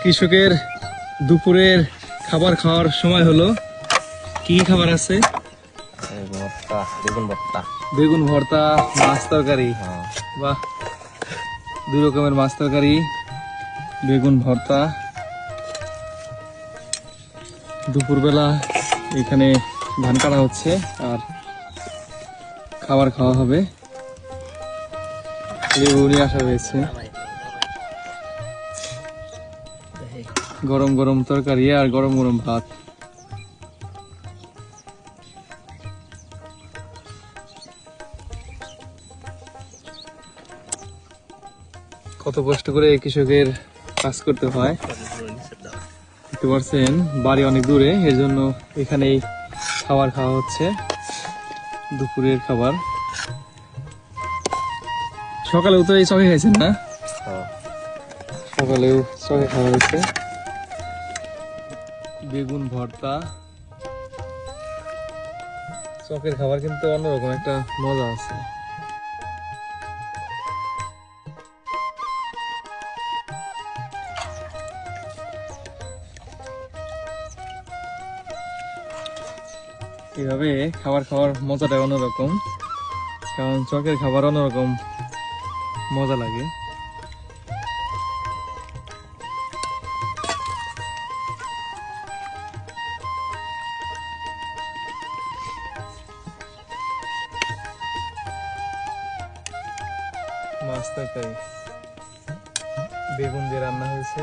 কৃষকের দুপুরের খাবার খাওয়ার সময় হলো। কি কি খাবার আছে? বেগুন ভর্তা। বেগুন ভর্তা, মাছ তরকারি। বাহ, দুই রকমের মাছ তরকারি, বেগুন ভর্তা। দুপুরবেলা এখানে ধান কাটা হচ্ছে আর খাবার খাওয়া হবে। লেবু নিয়ে আসা হয়েছে, গরম গরম তরকারি আর গরম গরম ভাত। কত কষ্ট করে কৃষকের কাজ করতে হয় দেখতে পাচ্ছেন। বাড়ি অনেক দূরে, এর জন্য এখানেই খাবার খাওয়া হচ্ছে, দুপুরের খাবার। সকালেও তো এই চকে খাইছেন না? সকালেও চকে খাওয়া হয়েছে। বেগুন ভর্তা, চকের খাবার কিন্তু অন্যরকম একটা মজা আছে। এভাবে খাবার খাওয়ার মজাটা অন্যরকম, কারণ চকের খাবার অন্যরকম মজা লাগে। মাছ তরকারি বেগুন দিয়ে রান্না হয়েছে।